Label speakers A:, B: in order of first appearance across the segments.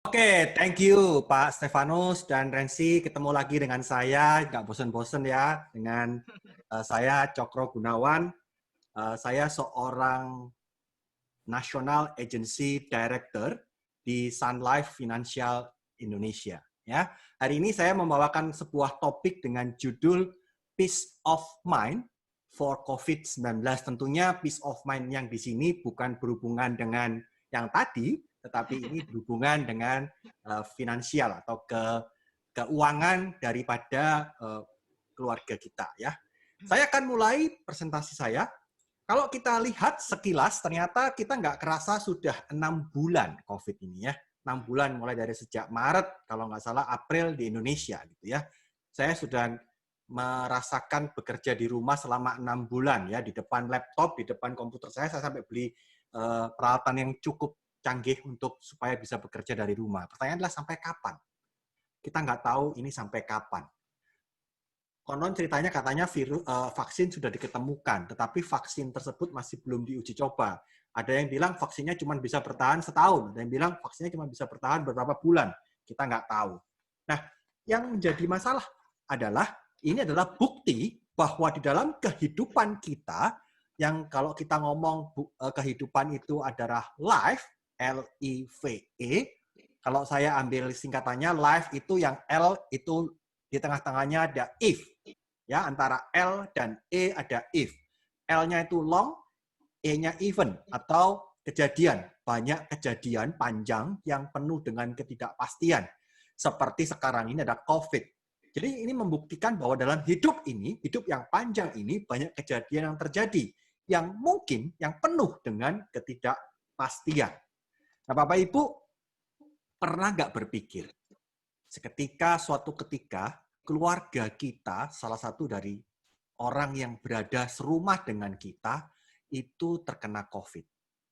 A: Oke, thank you Pak Stefanus dan Rensi. Ketemu lagi dengan saya, nggak bosen-bosen ya, dengan saya Cokro Gunawan. Saya seorang National Agency Director di Sun Life Financial Indonesia. Ya, hari ini saya membawakan sebuah topik dengan judul Peace of Mind for COVID-19. Tentunya peace of mind yang di sini bukan berhubungan dengan yang tadi, tetapi ini berhubungan dengan finansial atau keuangan daripada keluarga kita. Ya, saya akan mulai presentasi saya. Kalau kita lihat sekilas, ternyata kita nggak kerasa sudah 6 bulan COVID ini ya. 6 bulan mulai dari sejak Maret, kalau nggak salah April di Indonesia gitu ya. Saya sudah merasakan bekerja di rumah selama 6 bulan ya, di depan laptop, di depan komputer saya sampai beli peralatan yang cukup canggih untuk supaya bisa bekerja dari rumah. Pertanyaannya adalah sampai kapan? Kita nggak tahu ini sampai kapan. Konon ceritanya katanya vaksin sudah diketemukan, tetapi vaksin tersebut masih belum diuji coba. Ada yang bilang vaksinnya cuma bisa bertahan setahun, ada yang bilang vaksinnya cuma bisa bertahan beberapa bulan. Kita nggak tahu. Nah, yang menjadi masalah adalah ini adalah bukti bahwa di dalam kehidupan kita, yang kalau kita ngomong kehidupan itu adalah life, L-I-V-E, kalau saya ambil singkatannya life itu yang L itu di tengah-tengahnya ada if. Ya, antara L dan E ada if. L-nya itu long, E-nya event atau kejadian. Banyak kejadian panjang yang penuh dengan ketidakpastian. Seperti sekarang ini ada COVID. Jadi ini membuktikan bahwa dalam hidup ini, hidup yang panjang ini, banyak kejadian yang terjadi. Yang mungkin, yang penuh dengan ketidakpastian. Nah, Bapak Ibu, pernah nggak berpikir, suatu ketika, keluarga kita, salah satu dari orang yang berada serumah dengan kita, itu terkena COVID.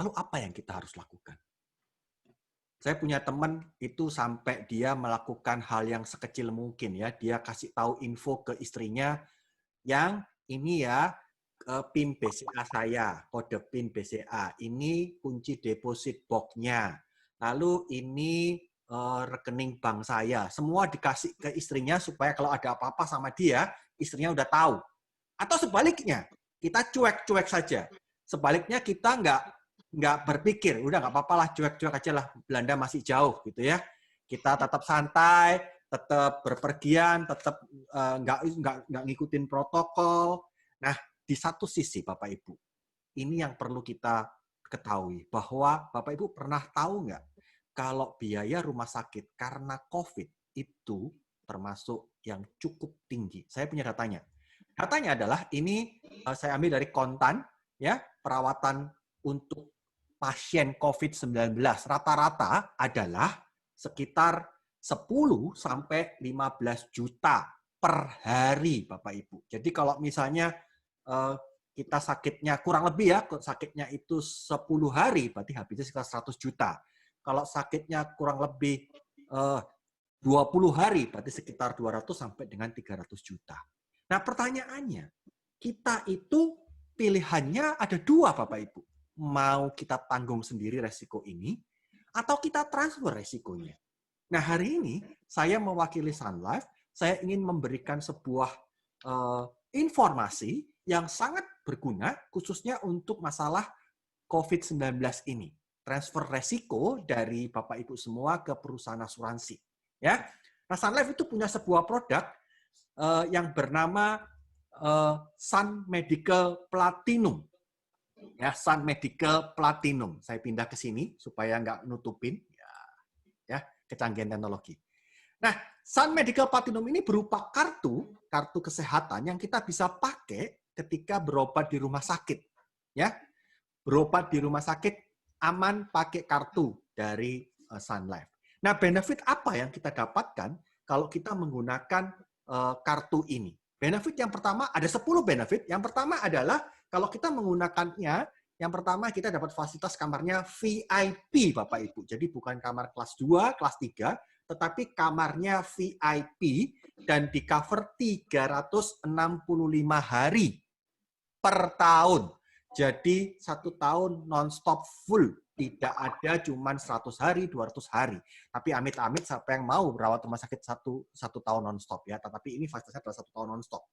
A: Lalu apa yang kita harus lakukan? Saya punya teman itu sampai dia melakukan hal yang sekecil mungkin ya. Dia kasih tahu info ke istrinya yang ini ya PIN BCA saya, kode PIN BCA. Ini kunci deposit box-nya. Lalu ini rekening bank saya. Semua dikasih ke istrinya supaya kalau ada apa-apa sama dia, istrinya udah tahu. Atau sebaliknya, kita cuek-cuek saja. Sebaliknya kita nggak berpikir, udah nggak apa-apa lah, cuek-cuek aja lah, Belanda masih jauh gitu ya. Kita tetap santai, tetap berpergian, tetap nggak ngikutin protokol. Nah, di satu sisi Bapak Ibu, ini yang perlu kita ketahui, bahwa Bapak Ibu pernah tahu nggak kalau biaya rumah sakit karena COVID itu termasuk yang cukup tinggi. Saya punya datanya. Datanya adalah ini saya ambil dari Kontan, ya, perawatan untuk pasien COVID-19 rata-rata adalah sekitar 10 sampai 15 juta per hari, Bapak Ibu. Jadi kalau misalnya kita sakitnya kurang lebih ya, sakitnya itu 10 hari, berarti habisnya sekitar 100 juta. Kalau sakitnya kurang lebih 20 hari, berarti sekitar 200 sampai dengan 300 juta. Nah, pertanyaannya, kita itu pilihannya ada dua, Bapak Ibu. Mau kita tanggung sendiri resiko ini, atau kita transfer resikonya. Nah, hari ini saya mewakili Sun Life, saya ingin memberikan sebuah informasi yang sangat berguna, khususnya untuk masalah COVID-19 ini. Transfer resiko dari Bapak Ibu semua ke perusahaan asuransi. Ya, nah, Sun Life itu punya sebuah produk yang bernama Sun Medical Platinum. Ya, Sun Medical Platinum. Saya pindah ke sini supaya nggak nutupin ya kecanggihan teknologi. Nah, Sun Medical Platinum ini berupa kartu kesehatan yang kita bisa pakai ketika berobat di rumah sakit. Ya, berobat di rumah sakit aman pakai kartu dari Sun Life. Nah, benefit apa yang kita dapatkan kalau kita menggunakan kartu ini? Benefit yang pertama, ada 10 benefit. Yang pertama adalah kalau kita menggunakannya, yang pertama kita dapat fasilitas kamarnya VIP, Bapak Ibu. Jadi bukan kamar kelas 2, kelas 3, tetapi kamarnya VIP dan di cover 365 hari per tahun. Jadi 1 tahun non-stop full Tidak ada cuman 100 hari, 200 hari. Tapi amit-amit siapa yang mau berawat rumah sakit satu tahun non-stop ya. Tetapi ini fasilitasnya adalah 1 tahun non-stop.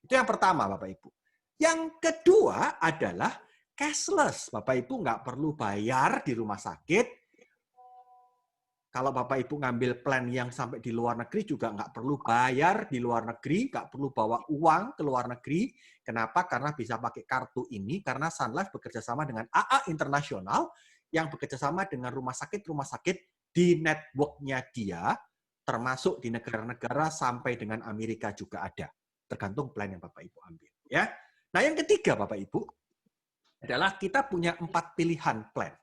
A: Itu yang pertama, Bapak Ibu. Yang kedua adalah cashless. Bapak Ibu nggak perlu bayar di rumah sakit. Kalau Bapak Ibu ngambil plan yang sampai di luar negeri juga nggak perlu bayar di luar negeri, nggak perlu bawa uang ke luar negeri. Kenapa? Karena bisa pakai kartu ini, karena Sun Life bekerja sama dengan AA Internasional yang bekerja sama dengan rumah sakit di network-nya dia, termasuk di negara-negara sampai dengan Amerika juga ada. Tergantung plan yang Bapak Ibu ambil. Ya. Nah, yang ketiga Bapak Ibu adalah kita punya 4 pilihan plan.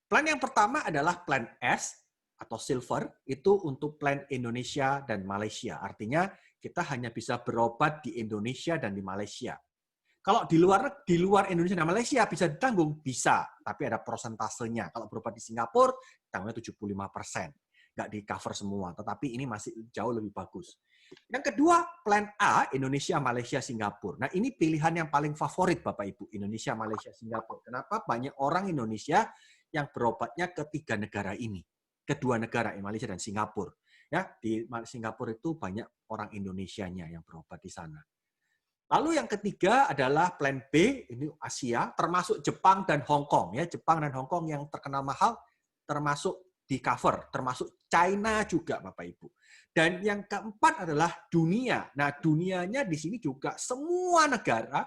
A: Plan yang pertama adalah plan S, atau silver, itu untuk plan Indonesia dan Malaysia. Artinya kita hanya bisa berobat di Indonesia dan di Malaysia. Kalau di luar Indonesia dan Malaysia bisa ditanggung, bisa. Tapi ada persentasenya. Kalau berobat di Singapura, tanggungnya 75%. Nggak di-cover semua. Tetapi ini masih jauh lebih bagus. Yang kedua, plan A, Indonesia, Malaysia, Singapura. Nah, ini pilihan yang paling favorit Bapak Ibu, Indonesia, Malaysia, Singapura. Kenapa? Banyak orang Indonesia yang berobatnya ke 3 negara ini. Kedua negara, Malaysia dan Singapura. Ya, di Singapura itu banyak orang Indonesianya yang berobat di sana. Lalu yang ketiga adalah plan B, ini Asia, termasuk Jepang dan Hong Kong. Ya, Jepang dan Hong Kong yang terkenal mahal, termasuk di cover, termasuk China juga, Bapak Ibu. Dan yang keempat adalah dunia. Nah, dunianya di sini juga semua negara,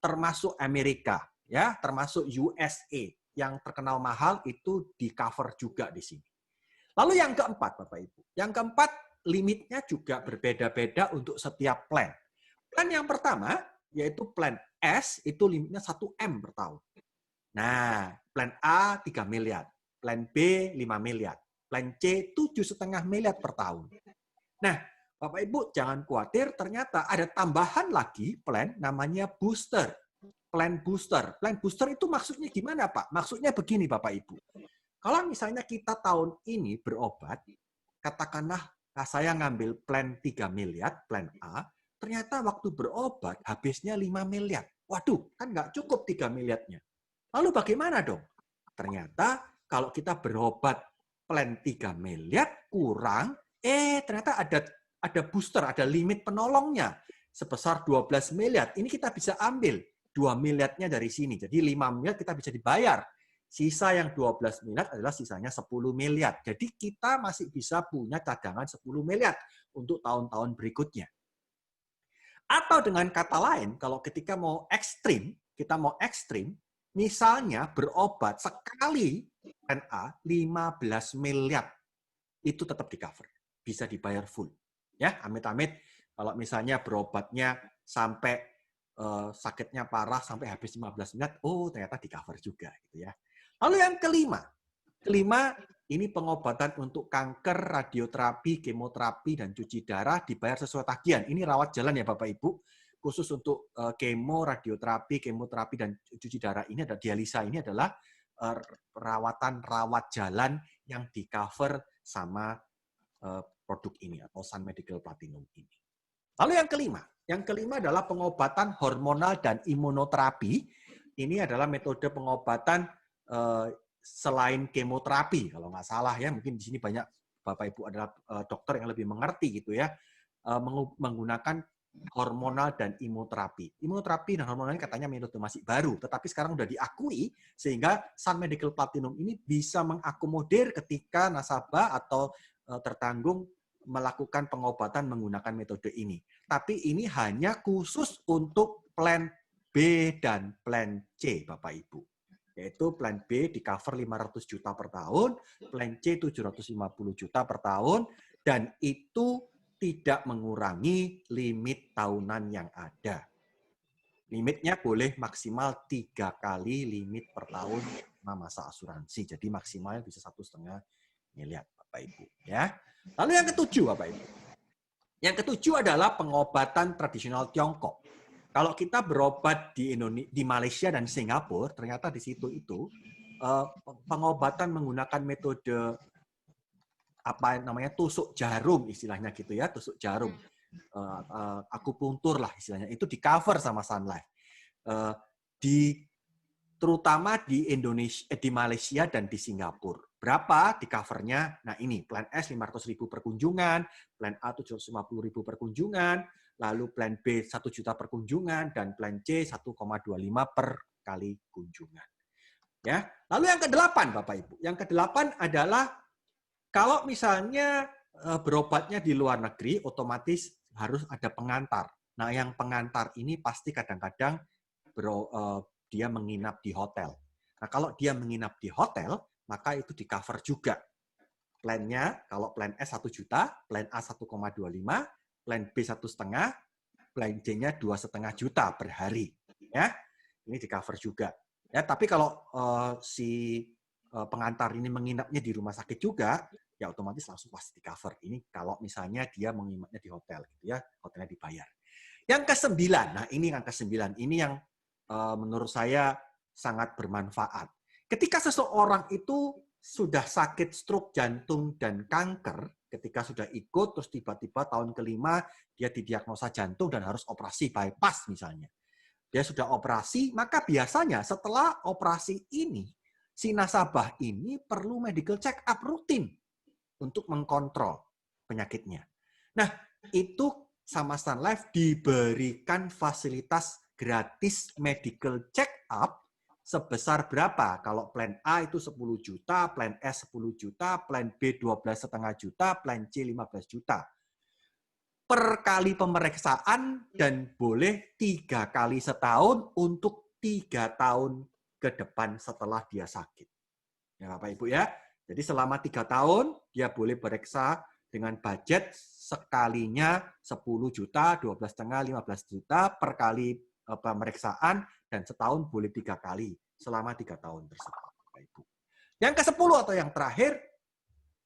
A: termasuk Amerika, ya, termasuk USA yang terkenal mahal itu di cover juga di sini. Lalu yang keempat, Bapak Ibu. Yang keempat, limitnya juga berbeda-beda untuk setiap plan. Plan yang pertama, yaitu plan S, itu limitnya 1 M per tahun. Nah, plan A 3 miliar, plan B 5 miliar, plan C 7,5 miliar per tahun. Nah, Bapak Ibu jangan khawatir, ternyata ada tambahan lagi plan namanya booster. Plan booster. Plan booster itu maksudnya gimana, Pak? Maksudnya begini, Bapak Ibu. Kalau misalnya kita tahun ini berobat, katakanlah saya ngambil plan 3 miliar, plan A, ternyata waktu berobat habisnya 5 miliar. Waduh, kan nggak cukup 3 miliarnya. Lalu bagaimana dong? Ternyata kalau kita berobat plan 3 miliar kurang, ternyata ada booster, ada limit penolongnya sebesar 12 miliar. Ini kita bisa ambil 2 miliarnya dari sini. Jadi 5 miliar kita bisa dibayar. Sisa yang 12 miliar adalah sisanya 10 miliar. Jadi kita masih bisa punya cadangan 10 miliar untuk tahun-tahun berikutnya. Atau dengan kata lain, kalau ketika mau ekstrim, kita mau ekstrim, misalnya berobat sekali NA 15 miliar, itu tetap di cover. Bisa dibayar full. Ya, amit-amit kalau misalnya berobatnya sampai sakitnya parah sampai habis 15 miliar, ternyata di cover juga gitu ya. Lalu yang kelima ini pengobatan untuk kanker, radioterapi, kemoterapi, dan cuci darah dibayar sesuai tagihan. Ini rawat jalan ya Bapak Ibu, khusus untuk kemo, radioterapi, kemoterapi, dan cuci darah ini ada dialisa ini adalah perawatan rawat jalan yang di cover sama produk ini atau Sun Medical Platinum ini. Lalu yang kelima adalah pengobatan hormonal dan imunoterapi. Ini adalah metode pengobatan selain kemoterapi, kalau nggak salah ya, mungkin di sini banyak Bapak Ibu adalah dokter yang lebih mengerti gitu ya, menggunakan hormonal dan imunoterapi. Imunoterapi dan hormonal ini katanya metode masih baru, tetapi sekarang sudah diakui sehingga Sun Medical Platinum ini bisa mengakomodir ketika nasabah atau tertanggung melakukan pengobatan menggunakan metode ini. Tapi ini hanya khusus untuk plan B dan plan C, Bapak Ibu. Yaitu plan B di cover 500 juta per tahun, plan C 750 juta per tahun, dan itu tidak mengurangi limit tahunan yang ada. Limitnya boleh maksimal 3 kali limit per tahun masa asuransi. Jadi maksimalnya bisa 1,5 miliar, Bapak Ibu. Ya. Lalu yang ketujuh, Bapak Ibu. Yang ketujuh adalah pengobatan tradisional Tiongkok. Kalau kita berobat di Malaysia dan Singapura, ternyata di situ itu pengobatan menggunakan metode apa namanya tusuk jarum istilahnya gitu ya, tusuk jarum, akupuntur lah istilahnya, itu di cover sama Sun Life. terutama di Indonesia, di Malaysia dan di Singapura. Berapa di covernya? Nah ini, plan S 500.000 per kunjungan, plan A 750.000 per kunjungan, lalu plan B 1 juta per kunjungan, dan plan C 1,25 per kali kunjungan. Ya, lalu yang ke-8 Bapak Ibu. Yang ke-8 adalah kalau misalnya berobatnya di luar negeri, otomatis harus ada pengantar. Nah, yang pengantar ini pasti kadang-kadang dia menginap di hotel. Nah, kalau dia menginap di hotel, maka itu di-cover juga. Plan-nya, kalau plan S 1 juta, plan A 1,25, plan B 1,5, plan C-nya 2,5 juta per hari. Ya, ini di-cover juga. Ya, tapi kalau si pengantar ini menginapnya di rumah sakit juga, ya otomatis langsung pasti di-cover. Ini kalau misalnya dia menginapnya di hotel, gitu ya, hotelnya dibayar. Yang ke-9, nah ini yang ke-9, ini yang menurut saya sangat bermanfaat. Ketika seseorang itu sudah sakit stroke jantung dan kanker, ketika sudah ikut, terus tiba-tiba tahun ke-5 dia didiagnosa jantung dan harus operasi bypass misalnya. Dia sudah operasi, maka biasanya setelah operasi ini, si nasabah ini perlu medical check up rutin untuk mengkontrol penyakitnya. Nah, itu sama Sun Life diberikan fasilitas gratis medical check up sebesar berapa? Kalau plan A itu 10 juta, plan S 10 juta, plan B 12,5 juta, plan C 15 juta. Per kali pemeriksaan dan boleh 3 kali setahun untuk 3 tahun ke depan setelah dia sakit. Ya Bapak Ibu ya. Jadi selama 3 tahun dia boleh periksa dengan budget sekalinya 10 juta, 12,5, 15 juta per kali pemeriksaan dan setahun boleh 3 kali selama 3 tahun tersebut. Bapak Ibu. Yang ke-10 atau yang terakhir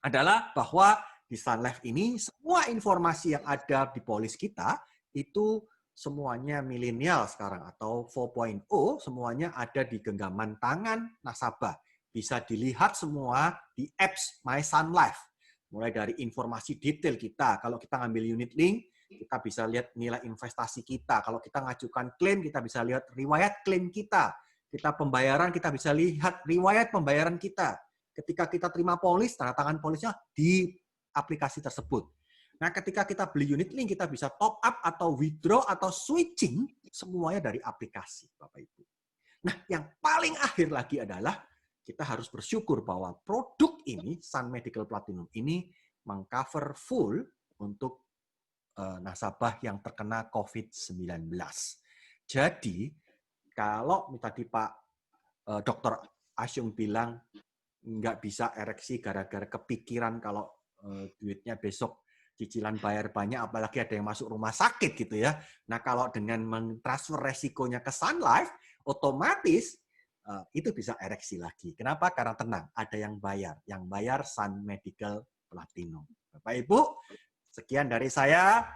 A: adalah bahwa di Sun Life ini semua informasi yang ada di polis kita itu semuanya milenial sekarang atau 4.0 semuanya ada di genggaman tangan nasabah. Bisa dilihat semua di apps My Sun Life. Mulai dari informasi detail kita. Kalau kita ngambil unit link, kita bisa lihat nilai investasi kita. Kalau kita ngajukan klaim, kita bisa lihat riwayat klaim kita. Kita pembayaran, kita bisa lihat riwayat pembayaran kita. Ketika kita terima polis, tanda tangan polisnya di aplikasi tersebut. Nah, ketika kita beli unit link, kita bisa top up atau withdraw atau switching, semuanya dari aplikasi, Bapak Ibu. Nah, yang paling akhir lagi adalah kita harus bersyukur bahwa produk ini, Sun Medical Platinum ini, mengcover full untuk nasabah yang terkena COVID-19. Jadi, kalau tadi Pak Dr. Asyung bilang, nggak bisa ereksi gara-gara kepikiran kalau duitnya besok cicilan bayar banyak, apalagi ada yang masuk rumah sakit gitu ya. Nah, kalau dengan mentransfer resikonya ke Sun Life, otomatis itu bisa ereksi lagi. Kenapa? Karena tenang, ada yang bayar. Yang bayar Sun Medical Platinum. Bapak Ibu, sekian dari saya.